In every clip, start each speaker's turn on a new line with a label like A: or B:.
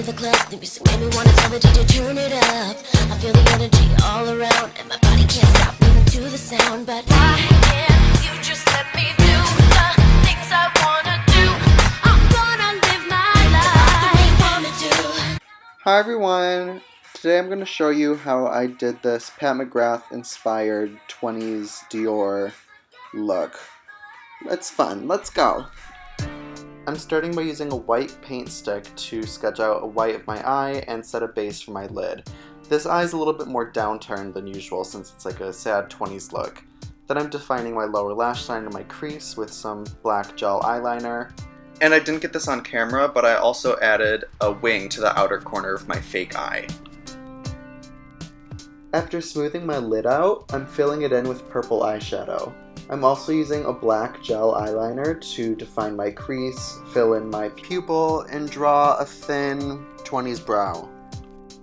A: to the club, the music made me wanna tell the DJ turn it up. I feel the energy all around, and my body can't stop moving to the sound. But why can't you just let me do the things I wanna do? I wanna live my life the way you want me to.
B: Hi everyone! Today I'm going to show you how I did this Pat McGrath inspired 20s Dior look. It's fun, let's go! I'm starting by using a white paint stick to sketch out a white of my eye and set a base for my lid. This eye is a little bit more downturned than usual since it's like a sad 20s look. Then I'm defining my lower lash line and my crease with some black gel eyeliner. And I didn't get this on camera, but I also added a wing to the outer corner of my fake eye. After smoothing my lid out, I'm filling it in with purple eyeshadow. I'm also using a black gel eyeliner to define my crease, fill in my pupil, and draw a thin 20s brow.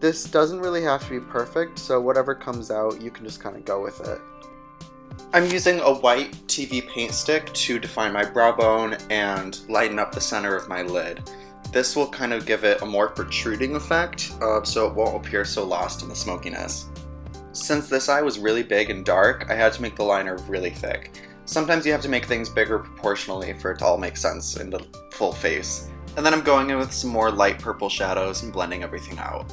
B: This doesn't really have to be perfect, so whatever comes out, you can just kind of go with it. I'm using a white TV paint stick to define my brow bone and lighten up the center of my lid. This will kind of give it a more protruding effect, so it won't appear so lost in the smokiness. Since this eye was really big and dark, I had to make the liner really thick. Sometimes you have to make things bigger proportionally for it to all make sense in the full face. And then I'm going in with some more light purple shadows and blending everything out.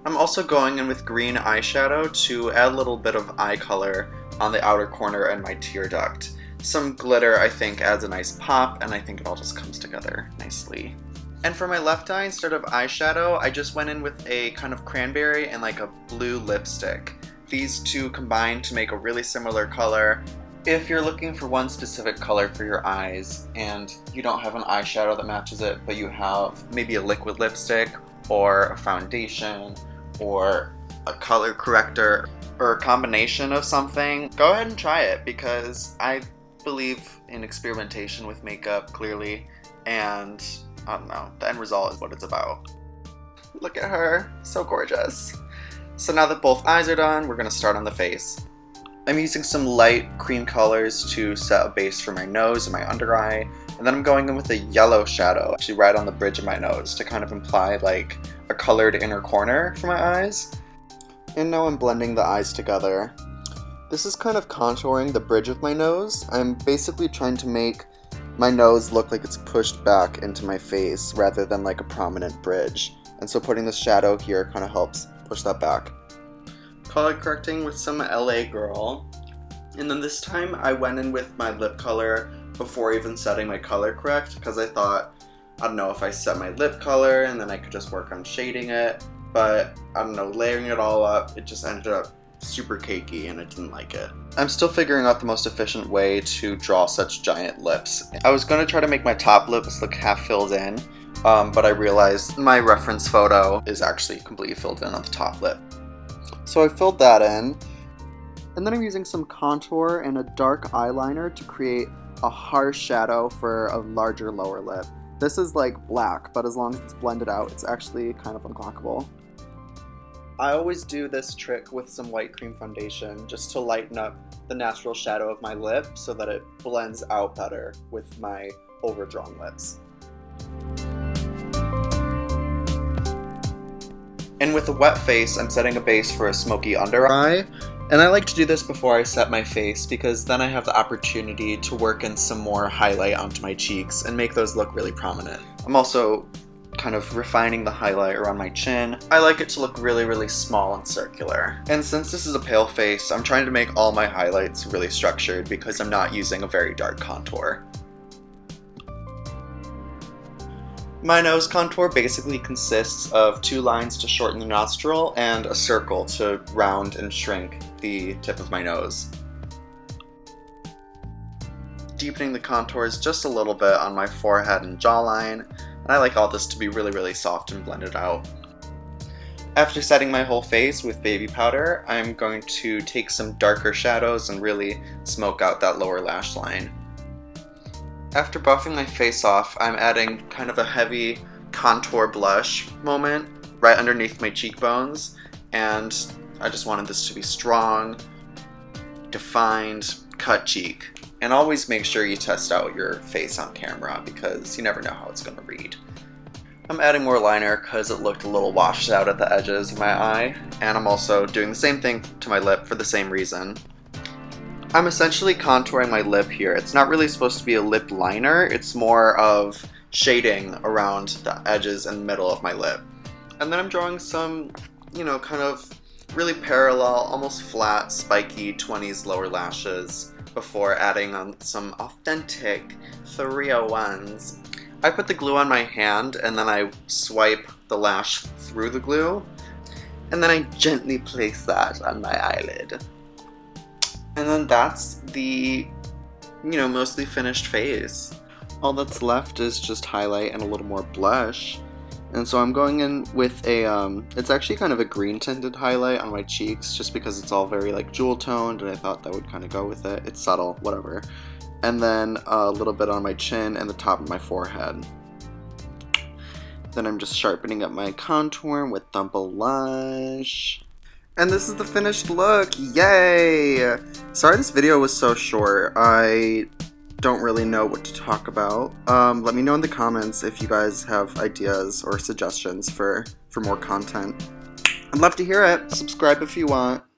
B: I'm also going in with green eyeshadow to add a little bit of eye color on the outer corner and my tear duct. Some glitter I think adds a nice pop, and I think it all just comes together nicely. And for my left eye, instead of eyeshadow, I just went in with a kind of cranberry and like a blue lipstick. These two combined to make a really similar color. If you're looking for one specific color for your eyes and you don't have an eyeshadow that matches it, but you have maybe a liquid lipstick or a foundation or a color corrector or a combination of something, go ahead and try it, because I believe in experimentation with makeup, clearly, and I don't know, the end result is what it's about. Look at her, so gorgeous. So now that both eyes are done, we're going to start on the face. I'm using some light cream colors to set a base for my nose and my under eye, and then I'm going in with a yellow shadow actually right on the bridge of my nose to kind of imply like a colored inner corner for my eyes. And now I'm blending the eyes together. This is kind of contouring the bridge of my nose. I'm basically trying to make my nose look like it's pushed back into my face rather than like a prominent bridge. And so putting this shadow here kind of helps push that back. Color correcting with some LA Girl. And then this time I went in with my lip color before even setting my color correct, because I thought, I don't know, if I set my lip color and then I could just work on shading it. But I don't know, layering it all up, it just ended up super cakey and I didn't like it. I'm still figuring out the most efficient way to draw such giant lips. I was going to try to make my top lips look half filled in, but I realized my reference photo is actually completely filled in on the top lip. So I filled that in, and then I'm using some contour and a dark eyeliner to create a harsh shadow for a larger lower lip. This is like black, but as long as it's blended out, it's actually kind of unclockable. I always do this trick with some white cream foundation just to lighten up the natural shadow of my lip so that it blends out better with my overdrawn lips. And with a wet face, I'm setting a base for a smoky under eye. And I like to do this before I set my face because then I have the opportunity to work in some more highlight onto my cheeks and make those look really prominent. I'm also kind of refining the highlight around my chin. I like it to look really, really small and circular. And since this is a pale face, I'm trying to make all my highlights really structured because I'm not using a very dark contour. My nose contour basically consists of 2 lines to shorten the nostril and a circle to round and shrink the tip of my nose. Deepening the contours just a little bit on my forehead and jawline, and I like all this to be really, really soft and blended out. After setting my whole face with baby powder, I'm going to take some darker shadows and really smoke out that lower lash line. After buffing my face off, I'm adding kind of a heavy contour blush moment right underneath my cheekbones, and I just wanted this to be strong, defined, cut cheek. And always make sure you test out your face on camera because you never know how it's going to read. I'm adding more liner because it looked a little washed out at the edges of my eye, and I'm also doing the same thing to my lip for the same reason. I'm essentially contouring my lip here. It's not really supposed to be a lip liner, it's more of shading around the edges and middle of my lip. And then I'm drawing some, kind of really parallel, almost flat, spiky 20s lower lashes before adding on some authentic 301s. I put the glue on my hand and then I swipe the lash through the glue, and then I gently place that on my eyelid. And then that's the, mostly finished face. All that's left is just highlight and a little more blush. And so I'm going in with it's actually kind of a green tinted highlight on my cheeks just because it's all very like jewel toned and I thought that would kind of go with it. It's subtle, whatever. And then a little bit on my chin and the top of my forehead. Then I'm just sharpening up my contour with the blush. And this is the finished look, yay! Sorry this video was so short. I don't really know what to talk about. Let me know in the comments if you guys have ideas or suggestions for more content. I'd love to hear it. Subscribe if you want.